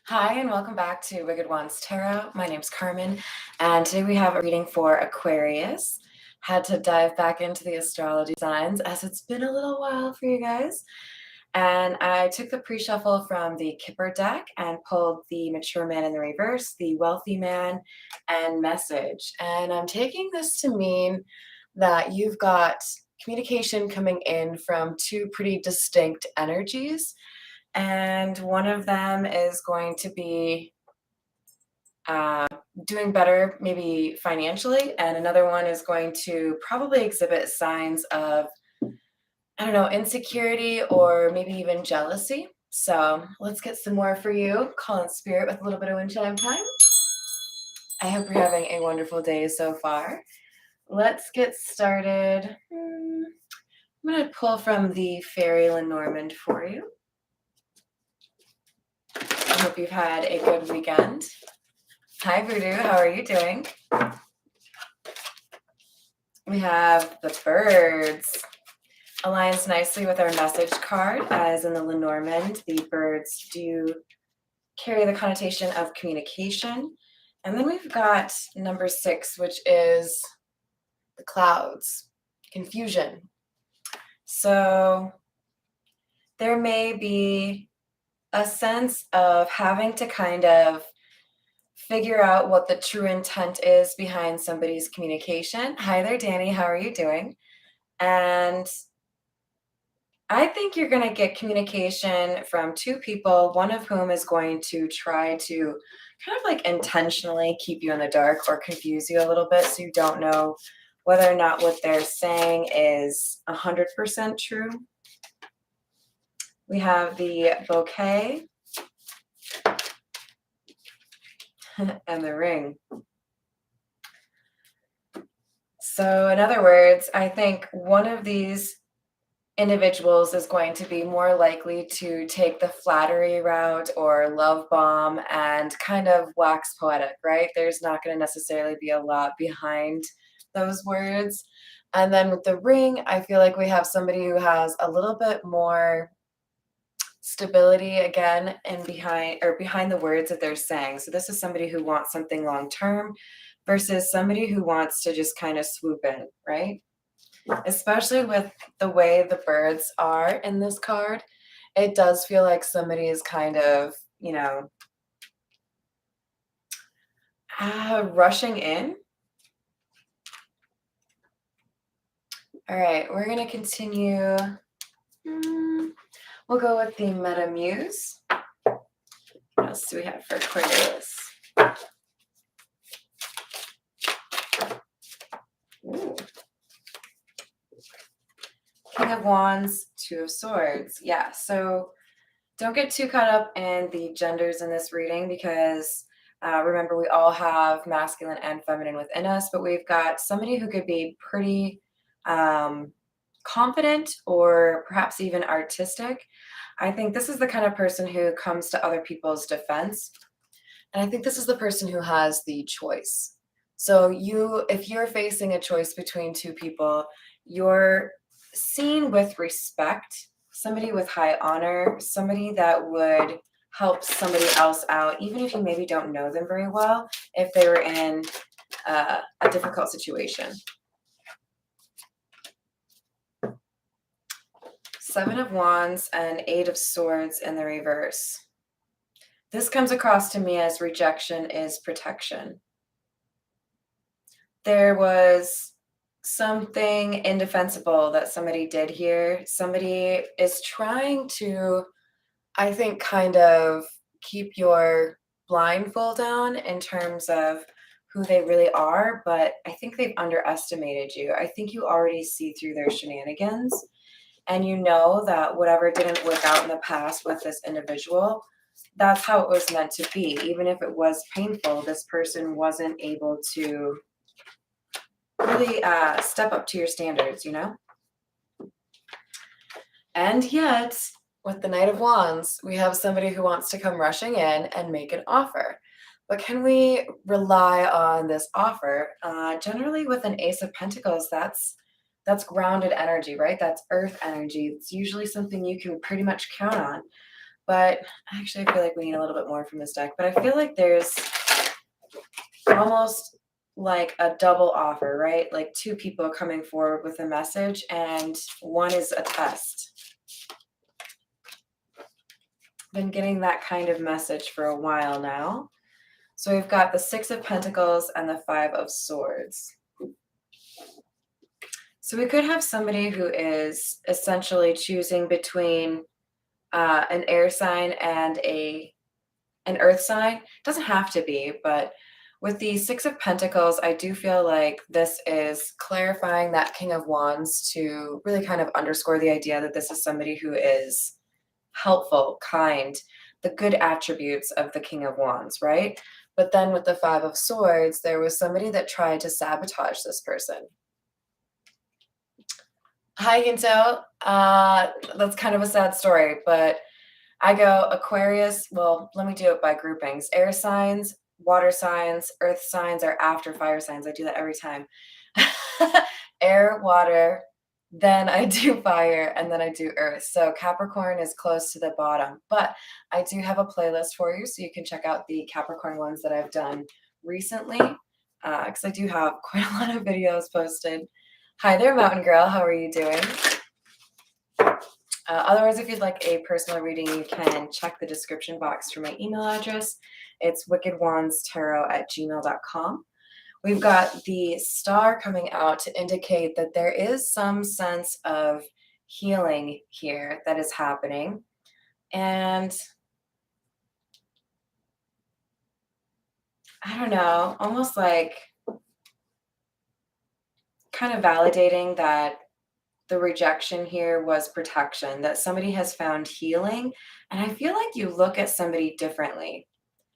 Hi, and welcome back to Wicked Ones Tarot. My name's Carmen, and today we have a reading for Aquarius. Had to dive back into the astrology signs as it's been a little while for you guys. And I took the pre-shuffle from the Kipper deck and pulled the Mature Man in the Reverse, the Wealthy Man, and Message. And I'm taking this to mean that you've got communication coming in from two pretty distinct energies, and one of them is going to be uh, doing better, maybe financially, and another one is going to probably exhibit signs of, I don't know, insecurity or maybe even jealousy. So let's get some more for you. Call in spirit with a little bit of wind chime time. I hope you're having a wonderful day so far. Let's get started. I'm going to pull from the Fairy Lenormand for you. I hope you've had a good weekend. Hi, Voodoo. How are you doing? We have the birds. Aligns nicely with our message card, as in the Lenormand, the birds do carry the connotation of communication. And then we've got number 6, which is the clouds, confusion. So there may be a sense of having to kind of figure out what the true intent is behind somebody's communication. Hi there, Danny. How are you doing? And I think you're going to get communication from two people, one of whom is going to try to kind of like intentionally keep you in the dark or confuse you a little bit so you don't know whether or not what they're saying is 100% true. We have the bouquet and the ring. So in other words, I think one of these individuals is going to be more likely to take the flattery route or love bomb and kind of wax poetic, right? There's not going to necessarily be a lot behind those words. And then with the ring, I feel like we have somebody who has a little bit more stability again and behind the words that they're saying. So this is somebody who wants something long term versus somebody who wants to just kind of swoop in, right? Especially with the way the birds are in this card, it does feel like somebody is kind of, rushing in. All right, we're going to continue. We'll go with the Meta Muse. What else do we have for Aquarius? Ooh. King of Wands, Two of Swords. Yeah, so don't get too caught up in the genders in this reading because remember, we all have masculine and feminine within us, but we've got somebody who could be pretty confident or perhaps even artistic. I think this is the kind of person who comes to other people's defense. And I think this is the person who has the choice. So if you're facing a choice between two people, you're seen with respect, somebody with high honor, somebody that would help somebody else out, even if you maybe don't know them very well, if they were in a difficult situation. Seven of Wands and Eight of Swords in the reverse. This comes across to me as rejection is protection. There was something indefensible that somebody did here. Somebody is trying to, I think, kind of keep your blindfold down in terms of who they really are, but I think they've underestimated you. I think you already see through their shenanigans, and you know that whatever didn't work out in the past with this individual, that's how it was meant to be. Even if it was painful, this person wasn't able to really step up to your standards, And yet, with the Knight of Wands, we have somebody who wants to come rushing in and make an offer. But can we rely on this offer? Generally, with an Ace of Pentacles, that's grounded energy, right? That's earth energy. It's usually something you can pretty much count on. but actually I feel like we need a little bit more from this deck, but I feel like there's almost like a double offer, right? Like two people coming forward with a message and one is a test. Been getting that kind of message for a while now. So we've got the Six of Pentacles and the Five of Swords. So we could have somebody who is essentially choosing between an air sign and an earth sign. It doesn't have to be, but with the Six of Pentacles, I do feel like this is clarifying that King of Wands to really kind of underscore the idea that this is somebody who is helpful, kind, the good attributes of the King of Wands, right? But then with the Five of Swords, there was somebody that tried to sabotage this person. Hi, Ginto. That's kind of a sad story, but I go Aquarius. Well, let me do it by groupings. Air signs, water signs, earth signs are after fire signs. I do that every time. Air, water, then I do fire, and then I do earth. So Capricorn is close to the bottom, but I do have a playlist for you, so you can check out the Capricorn ones that I've done recently, because I do have quite a lot of videos posted. Hi there, Mountain Girl. How are you doing? Otherwise, if you'd like a personal reading, you can check the description box for my email address. It's wickedwandstarot@gmail.com. We've got the star coming out to indicate that there is some sense of healing here that is happening. And I don't know, almost like kind of validating that the rejection here was protection, that somebody has found healing. And I feel like you look at somebody differently.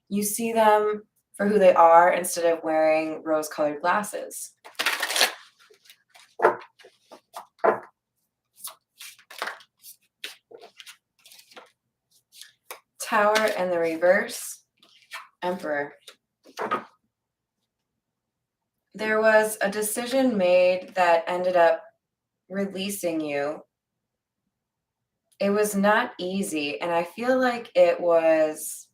You see them for who they are instead of wearing rose-colored glasses. Tower and the reverse, Emperor. There was a decision made that ended up releasing you. It was not easy, and I feel like it was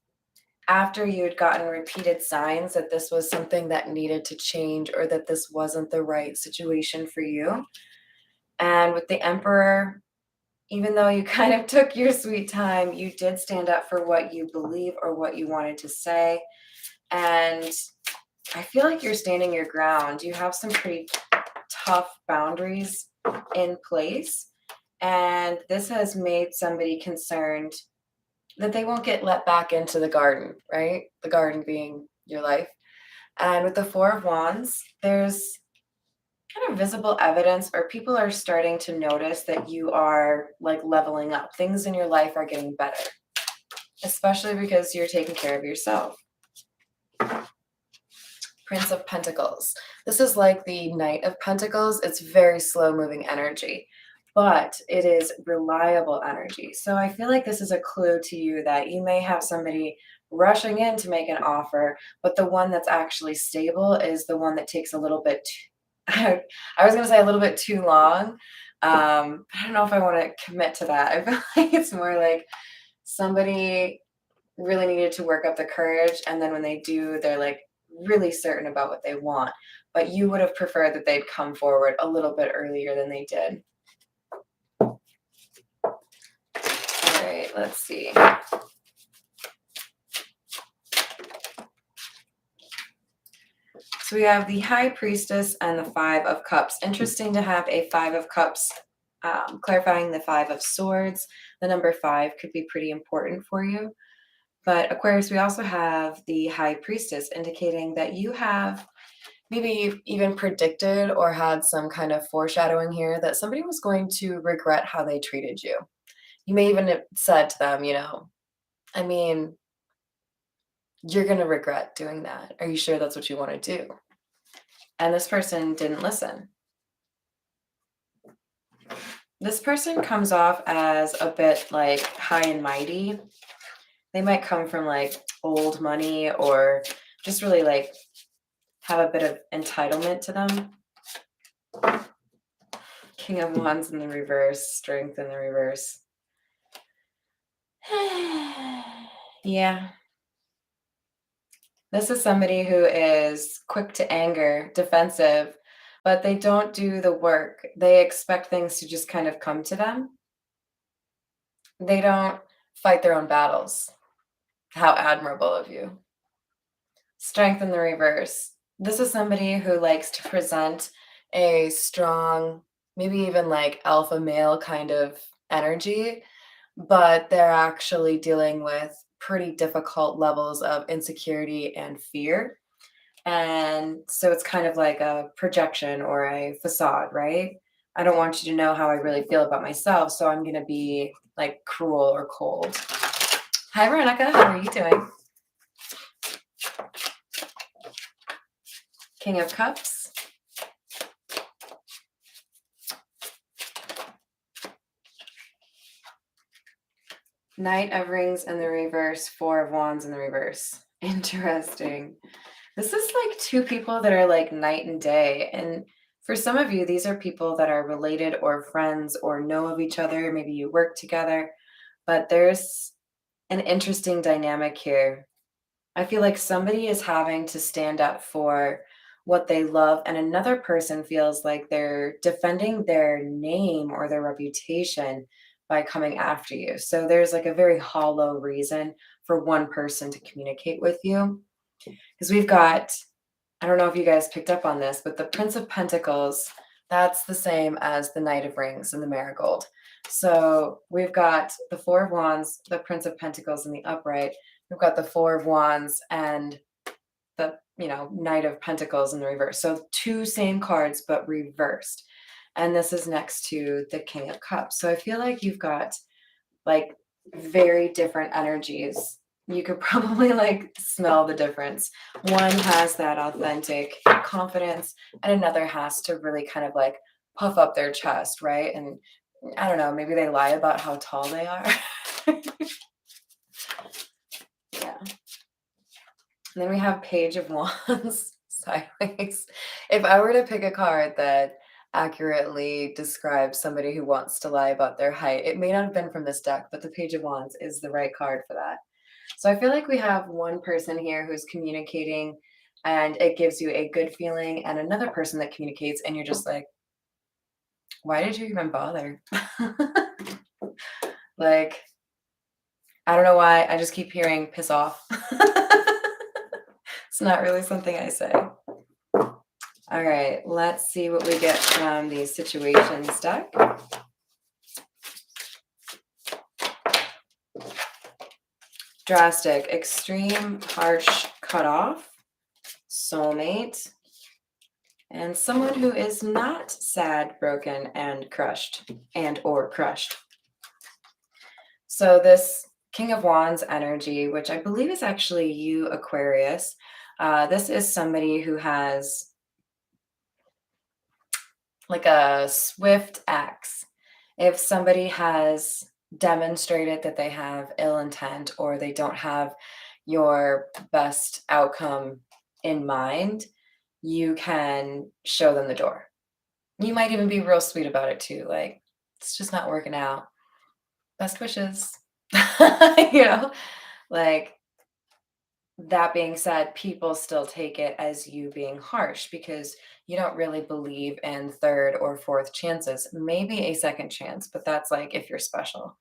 after you had gotten repeated signs that this was something that needed to change or that this wasn't the right situation for you. And with the Emperor, even though you kind of took your sweet time, you did stand up for what you believe or what you wanted to say. And I feel like you're standing your ground. You have some pretty tough boundaries in place. And this has made somebody concerned that they won't get let back into the garden, right? The garden being your life. And with the Four of Wands, there's kind of visible evidence, or people are starting to notice that you are like leveling up. Things in your life are getting better, especially because you're taking care of yourself. Prince of Pentacles. This is like the Knight of Pentacles. It's very slow moving energy, but it is reliable energy. So I feel like this is a clue to you that you may have somebody rushing in to make an offer, but the one that's actually stable is the one that takes a little bit I was going to say a little bit too long. I don't know if I want to commit to that. I feel like it's more like somebody really needed to work up the courage, and then when they do, they're like really certain about what they want. But you would have preferred that they'd come forward a little bit earlier than they did. All right, let's see. So we have the High Priestess and the Five of Cups. Interesting to have a Five of Cups, clarifying the Five of Swords. The number 5 could be pretty important for you. But Aquarius, we also have the High Priestess, indicating that you have maybe even predicted or had some kind of foreshadowing here that somebody was going to regret how they treated you. You may even have said to them, I mean, you're going to regret doing that. Are you sure that's what you want to do? And this person didn't listen. This person comes off as a bit like high and mighty. They might come from like old money or just really like have a bit of entitlement to them. King of Wands in the reverse, Strength in the reverse. Yeah. This is somebody who is quick to anger, defensive, but they don't do the work. They expect things to just kind of come to them. They don't fight their own battles. How admirable of you. Strength in the reverse. This is somebody who likes to present a strong, maybe even like alpha male kind of energy, but they're actually dealing with pretty difficult levels of insecurity and fear. And so it's kind of like a projection or a facade, right? I don't want you to know how I really feel about myself, so I'm going to be like cruel or cold. Hi, Veronica. How are you doing? King of Cups. Knight of Rings in the reverse, Four of Wands in the reverse. Interesting. This is like two people that are like night and day. And for some of you, these are people that are related or friends or know of each other. Maybe you work together, but there's an interesting dynamic here. I feel like somebody is having to stand up for what they love, and another person feels like they're defending their name or their reputation by coming after you. So there's like a very hollow reason for one person to communicate with you. Because we've got, I don't know if you guys picked up on this, but the Prince of Pentacles, that's the same as the Knight of Rings and the Marigold. So we've got the Four of Wands, the Prince of Pentacles in the upright. We've got the Four of Wands and the, Knight of Pentacles in the reverse. So two same cards, but reversed. And this is next to the King of Cups. So I feel like you've got like very different energies. You could probably like smell the difference. One has that authentic confidence, and another has to really kind of like puff up their chest, right? And I don't know, maybe they lie about how tall they are. Yeah. And then we have Page of Wands sideways. If I were to pick a card that accurately describes somebody who wants to lie about their height, it may not have been from this deck, but the Page of Wands is the right card for that. So I feel like we have one person here who's communicating and it gives you a good feeling, and another person that communicates and you're just like, why did you even bother? Like, I don't know why. I just keep hearing piss off. It's not really something I say. All right, let's see what we get from the situations deck. Drastic, extreme, harsh, cutoff, soulmate, and someone who is not sad, broken, and crushed, and or crushed. So this King of Wands energy, which I believe is actually you, Aquarius, this is somebody who has like a swift axe. If somebody has demonstrated that they have ill intent or they don't have your best outcome in mind, you can show them the door. You might even be real sweet about it too. Like, it's just not working out. Best wishes. you know, like, that being said, people still take it as you being harsh because you don't really believe in third or fourth chances, maybe a second chance, but that's like if you're special.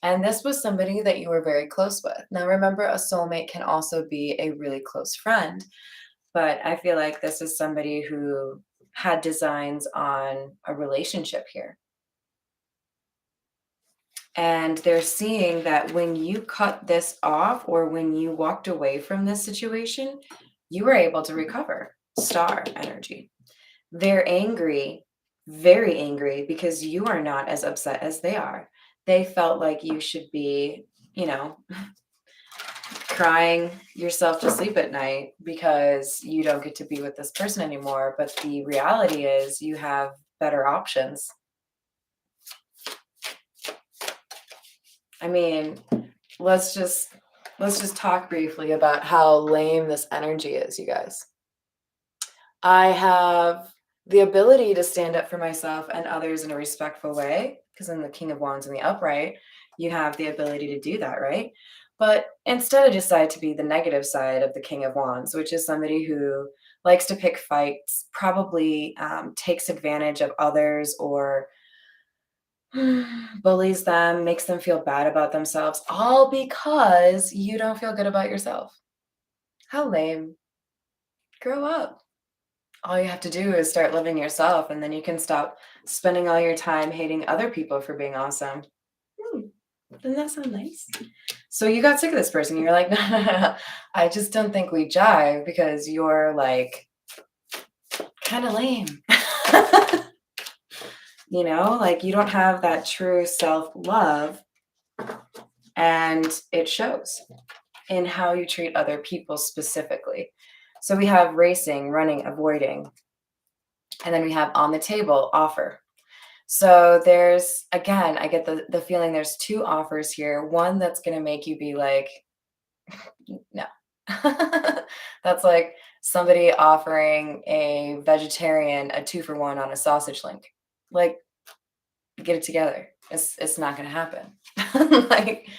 And this was somebody that you were very close with. Now, remember, a soulmate can also be a really close friend, but I feel like this is somebody who had designs on a relationship here. And they're seeing that when you cut this off or when you walked away from this situation, you were able to recover. Star energy. They're angry, very angry, because you are not as upset as they are. They felt like you should be, crying yourself to sleep at night because you don't get to be with this person anymore. But the reality is you have better options. I mean, let's just talk briefly about how lame this energy is, you guys. I have the ability to stand up for myself and others in a respectful way because I'm the King of Wands in the upright. you have the ability to do that, right? But instead, I decide to be the negative side of the King of Wands, which is somebody who likes to pick fights, probably takes advantage of others or bullies them, makes them feel bad about themselves, all because you don't feel good about yourself. How lame. Grow up. All you have to do is start loving yourself, and then you can stop spending all your time hating other people for being awesome. Hmm, doesn't that sound nice? So you got sick of this person. You're like, no, no, no, no. I just don't think we jive because you're like kind of lame. You know, like you don't have that true self love, and it shows in how you treat other people specifically. So we have racing, running, avoiding, and then we have on the table, offer. So there's, again, I get the feeling there's two offers here. One that's going to make you be like, no. That's like somebody offering a vegetarian a 2-for-1 on a sausage link. Like, get it together. It's not going to happen. Like,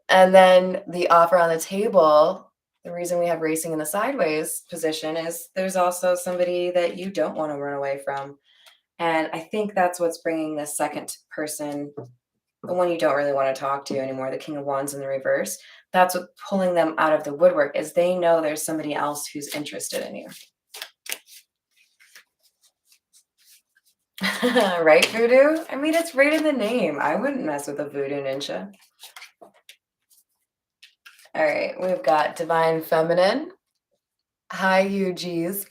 and then the offer on the table, the reason we have racing in the sideways position is there's also somebody that you don't want to run away from. And I think that's what's bringing the second person, the one you don't really want to talk to anymore, the King of Wands in the reverse. That's what pulling them out of the woodwork is they know there's somebody else who's interested in you. Right, Voodoo? I mean, it's right in the name. I wouldn't mess with a Voodoo ninja. All right, we've got Divine Feminine. Hi, you G's.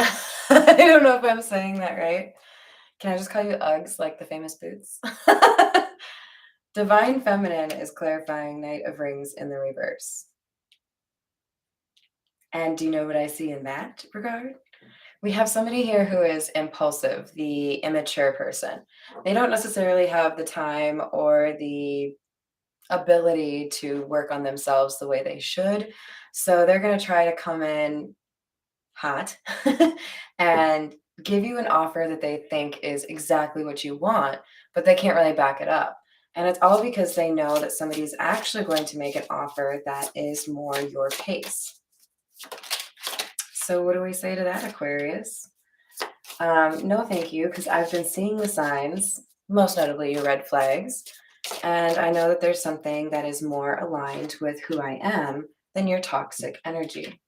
I don't know if I'm saying that right. Can I just call you Uggs like the famous boots? Divine Feminine is clarifying Knight of Rings in the reverse. And do you know what I see in that regard? We have somebody here who is impulsive, the immature person. They don't necessarily have the time or the ability to work on themselves the way they should. So they're going to try to come in hot and give you an offer that they think is exactly what you want, but they can't really back it up. And it's all because they know that somebody's actually going to make an offer that is more your pace. So what do we say to that, Aquarius? No, thank you, because I've been seeing the signs, most notably your red flags, and I know that there's something that is more aligned with who I am than your toxic energy.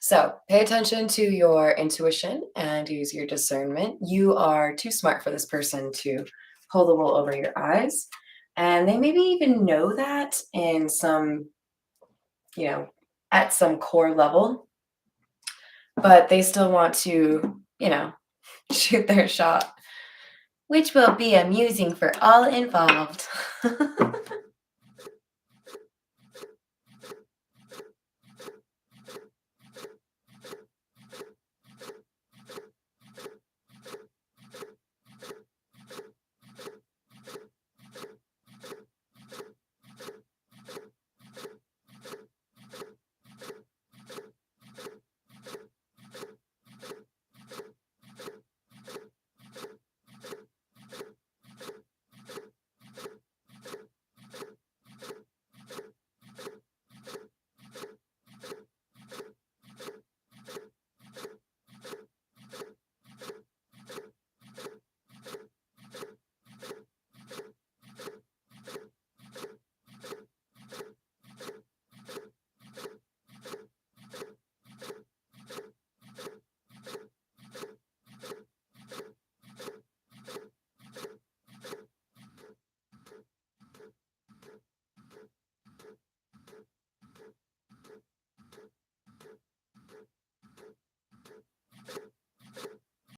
So pay attention to your intuition and use your discernment. You are too smart for this person to pull the wool over your eyes. And they maybe even know that in some, at some core level, but they still want to, shoot their shot, which will be amusing for all involved.